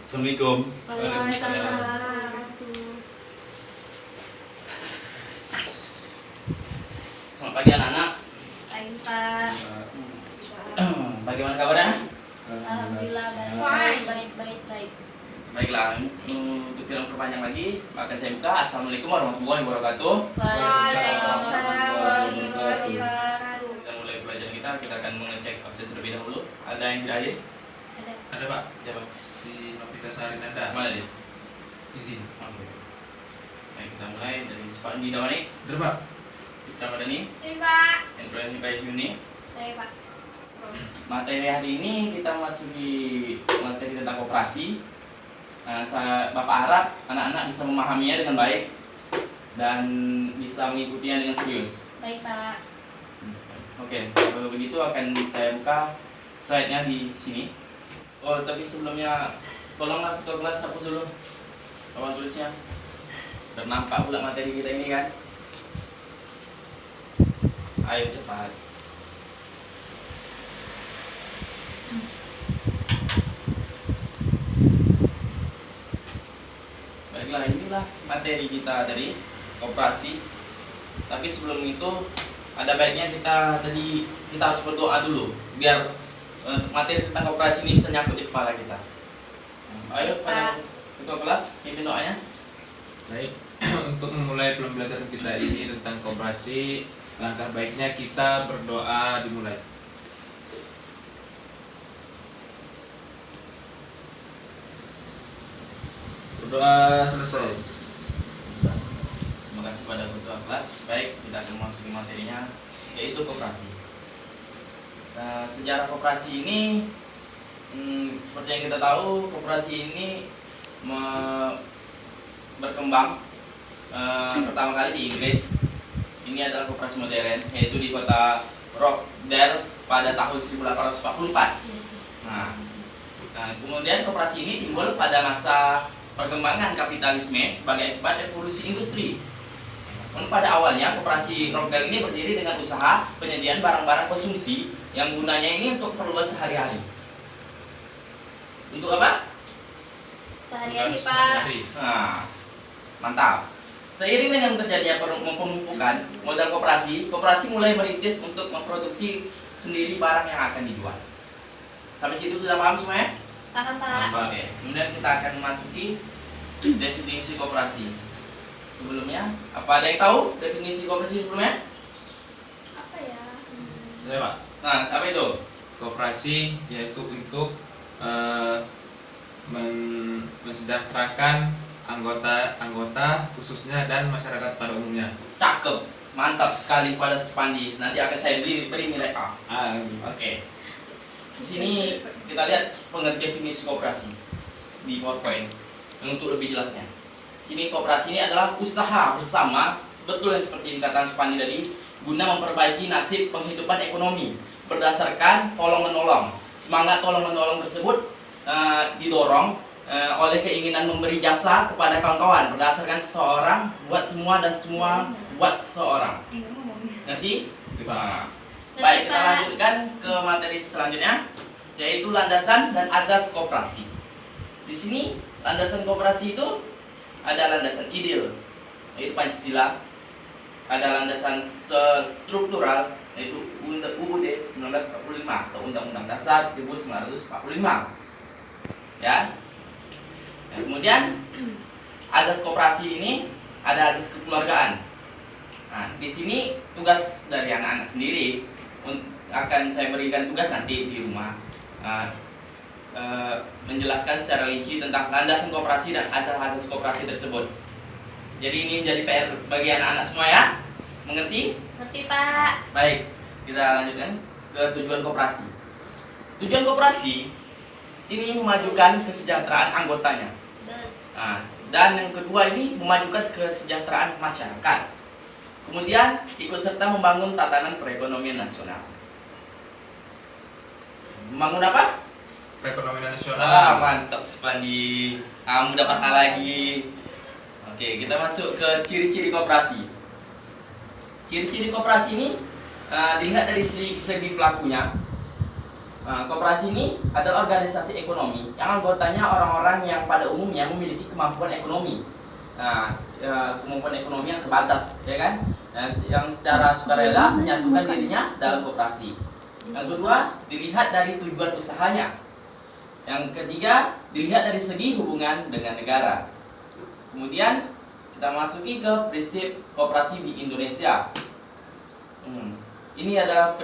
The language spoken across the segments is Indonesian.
Assalamualaikum. Waalaikumsalam. Selamat pagi anak-anak. Pagi Pak. Bagaimana kabarnya? Alhamdulillah Fine. baik. Baiklah, untuk tidak memperpanjang lagi, maka saya buka. Assalamualaikum warahmatullahi wabarakatuh. Waalaikumsalam warahmatullahi wabarakatuh. Kita mulai pelajaran kita akan mengecek absen terlebih dahulu. Ada yang tidak hadir? Ada Pak, Siapa? si Novita Sarinanda. Mana dia? Izin. Oke. Baik, kita mulai dari Pak Andi Damani, Ada Pak. Fitra Madani, Ini Pak. Endroin Hibai Yuni. Saya Pak. Materi hari ini kita masuki materi tentang koperasi. Bapak harap anak-anak bisa memahaminya dengan baik dan bisa mengikutinya dengan serius. Baik Pak. Oke, kalau begitu akan saya buka slide-nya di sini. Oh, tapi sebelumnya tolonglah ketua kelas hapus dulu papan tulisnya. Dan nampak pula materi kita ini kan. Ayo cepat. Baiklah, inilah materi kita tadi, koperasi. Tapi sebelum itu ada baiknya kita harus berdoa dulu biar materi tentang koperasi ini bisa nyangkut di kepala kita. Ayo pada ketua kelas, pimpin doanya. Baik, untuk memulai pembelajaran kita ini tentang koperasi, langkah baiknya kita berdoa dimulai. Berdoa selesai. Terima kasih pada ketua kelas. Baik, kita akan memasuki materinya, yaitu koperasi. Sejarah koperasi ini, seperti yang kita tahu, koperasi ini berkembang pertama kali di Inggris. Ini adalah koperasi modern, yaitu di kota Rochdale pada tahun 1844. Nah, kemudian koperasi ini timbul pada masa perkembangan kapitalisme sebagai akibat revolusi industri. Pada awalnya koperasi Rochdale ini berdiri dengan usaha penyediaan barang-barang konsumsi yang gunanya ini untuk keperluan sehari-hari. Untuk apa? Sehari-hari Pak. Sehari-hari. Nah, mantap. Seiring dengan terjadinya pemumpukan modal koperasi mulai merintis untuk memproduksi sendiri barang yang akan dijual. Sampai situ sudah paham semuanya? Paham Pak. Oke, kemudian kita akan memasuki definisi koperasi. Sebelumnya, apa ada yang tahu definisi koperasi sebelumnya? Apa ya? Saya Pak. Nah, apa itu? Koperasi yaitu untuk mensejahterakan anggota khususnya dan masyarakat pada umumnya. Cakep, mantap sekali pada Supandi. Nanti akan saya beri nilai A. Oke. Di sini kita lihat pengertian definisi koperasi di PowerPoint untuk lebih jelasnya. Di sini koperasi ini adalah usaha bersama, betul yang seperti dikatakan Supandi tadi, guna memperbaiki nasib penghidupan ekonomi berdasarkan tolong menolong. Semangat tolong menolong tersebut didorong oleh keinginan memberi jasa kepada kawan-kawan berdasarkan seseorang buat semua dan semua buat seseorang. Ngerti? Nah, baik, kita lanjutkan ke materi selanjutnya, yaitu landasan dan azas koperasi. Di sini landasan koperasi itu ada landasan ideal, yaitu Pancasila. Ada landasan struktural, yaitu UUD 1945 atau Undang-Undang Dasar 1945. Ya. Nah, kemudian azas koperasi ini ada azas kekeluargaan. Nah, di sini tugas dari anak-anak sendiri akan saya berikan tugas nanti di rumah menjelaskan secara rinci tentang landasan koperasi dan azas-azas koperasi tersebut. Jadi ini menjadi PR bagi anak-anak semua ya. Mengerti? Ngerti Pak. Baik, kita lanjutkan ke tujuan koperasi. Tujuan koperasi ini memajukan kesejahteraan anggotanya. Nah, dan yang kedua ini memajukan kesejahteraan masyarakat. Kemudian ikut serta membangun tatanan perekonomian nasional. Membangun apa? Perekonomian nasional. Mantap Supandi. Kamu dapat A lagi. Oke, kita masuk ke ciri-ciri koperasi. Ciri-ciri koperasi ini dilihat dari segi pelakunya. Nah, koperasi ini adalah organisasi ekonomi yang anggotanya orang-orang yang pada umumnya memiliki kemampuan ekonomi. Nah, kemampuan ekonomi yang terbatas, ya kan? Yang secara sukarela menyatukan dirinya dalam koperasi. Yang kedua, dilihat dari tujuan usahanya. Yang ketiga, dilihat dari segi hubungan dengan negara. Kemudian kita masuki ke prinsip koperasi di Indonesia. Ini adalah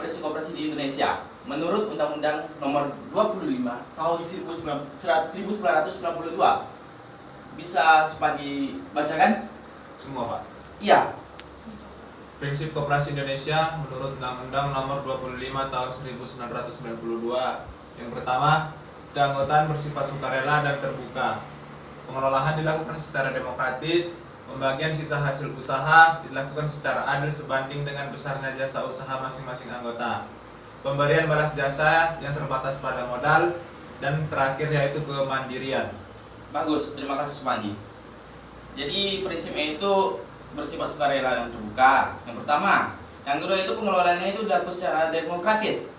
prinsip koperasi di Indonesia. Menurut Undang-Undang Nomor 25 Tahun 1992. Bisa Supandi bacakan? Semua, Pak. Iya. Prinsip Koperasi Indonesia menurut Undang-Undang Nomor 25 Tahun 1992. Yang pertama, keanggotaan bersifat sukarela dan terbuka. Pengelolaan dilakukan secara demokratis. Pembagian sisa hasil usaha dilakukan secara adil sebanding dengan besarnya jasa usaha masing-masing anggota. Pemberian balas jasa yang terbatas pada modal, dan terakhir yaitu kemandirian. Bagus, terima kasih Supandi. Jadi prinsipnya itu bersifat sukarela dan terbuka. Yang pertama, yang kedua itu pengelolaannya itu dilakukan secara demokratis.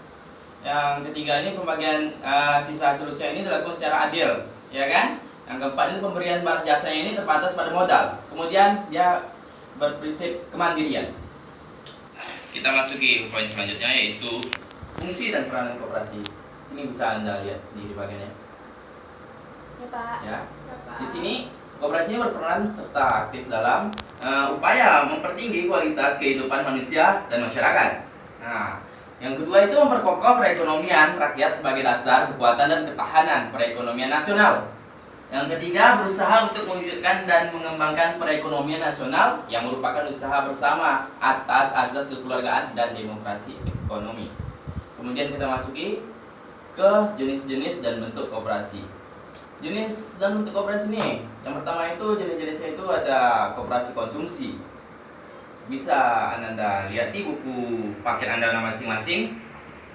Yang ketiga ini pembagian sisa hasil usaha ini dilakukan secara adil, ya kan? Yang keempat itu pemberian balas jasanya ini terbatas pada modal. Kemudian dia berprinsip kemandirian. Kita masuki poin selanjutnya yaitu fungsi dan peranan koperasi. Ini bisa Anda lihat sendiri bagiannya. Ya, Pak. Ya. Di sini koperasi ini berperan serta aktif dalam upaya mempertinggi kualitas kehidupan manusia dan masyarakat. Nah, yang kedua itu memperkokoh perekonomian rakyat sebagai dasar kekuatan dan ketahanan perekonomian nasional. Yang ketiga, berusaha untuk mewujudkan dan mengembangkan perekonomian nasional yang merupakan usaha bersama atas asas kekeluargaan dan demokrasi ekonomi. Kemudian kita masuki ke jenis-jenis dan bentuk koperasi. Jenis dan bentuk koperasi ini, yang pertama itu jenis-jenisnya itu ada koperasi konsumsi. Bisa Anda lihat di buku paket Anda masing-masing,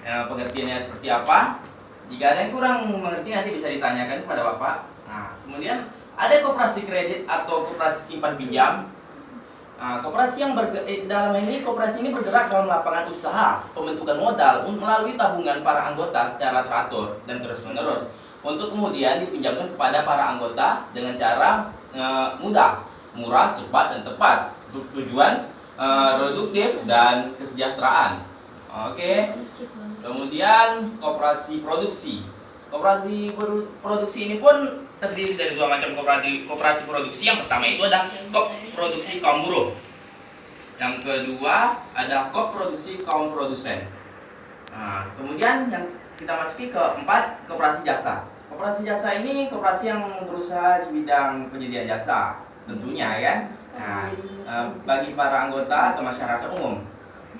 pengertiannya seperti apa. Jika ada yang kurang mengerti nanti bisa ditanyakan kepada Bapak. Nah, kemudian ada koperasi kredit atau koperasi simpan pinjam. Nah, koperasi yang dalam ini koperasi ini bergerak dalam lapangan usaha, pembentukan modal melalui tabungan para anggota secara teratur dan terus-menerus untuk kemudian dipinjamkan kepada para anggota dengan cara mudah, murah, cepat dan tepat untuk tujuan produktif dan kesejahteraan. Oke. Kemudian koperasi produksi. Koperasi produksi ini pun terdiri dari dua macam koperasi produksi. Yang pertama itu ada kop produksi kaum buruh. Yang kedua ada kop produksi kaum produsen. Nah, kemudian yang kita masuki keempat, koperasi jasa. Koperasi jasa ini koperasi yang berusaha di bidang penyediaan jasa, tentunya ya. Nah, bagi para anggota atau masyarakat umum.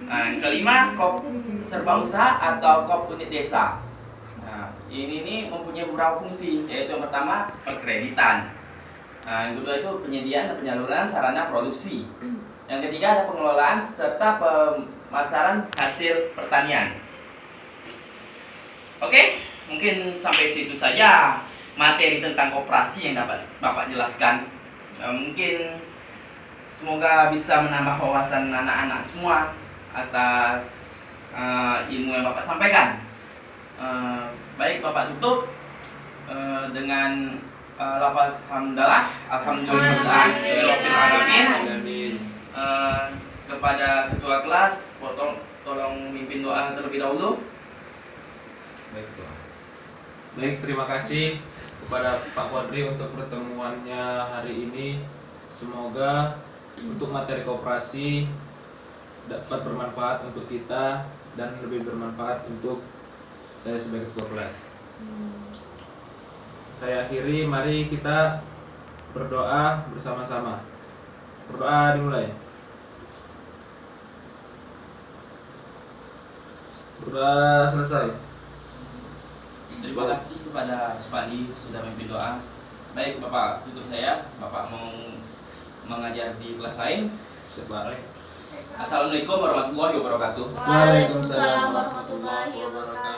Nah, yang kelima, kop serba usaha atau kop unit desa. Nah, ini mempunyai beberapa fungsi, yaitu yang pertama perkreditan. Nah, yang kedua itu penyediaan dan penyaluran sarana produksi. Yang ketiga ada pengelolaan serta pemasaran hasil pertanian. Oke, mungkin sampai situ saja materi tentang koperasi yang dapat Bapak jelaskan. Mungkin semoga bisa menambah wawasan anak-anak semua atas ilmu yang Bapak sampaikan. Baik, Bapak tutup dengan lafaz hamdalah, alhamdulillah, alamin. Kepada ketua kelas, tolong mimpin doa terlebih dahulu. Baik, terima kasih kepada Pak Quadri untuk pertemuannya hari ini. Semoga untuk materi koperasi dapat bermanfaat untuk kita dan lebih bermanfaat untuk saya sebagai ketua kelas. Saya akhiri, mari kita berdoa bersama-sama. Berdoa dimulai. Berdoa selesai. Terima kasih kepada Supandi sudah memimpin doa. Baik, Bapak tutup saya. Bapak mau mengajar di kelas lain. Assalamualaikum warahmatullahi wabarakatuh. Waalaikumsalam warahmatullahi wabarakatuh.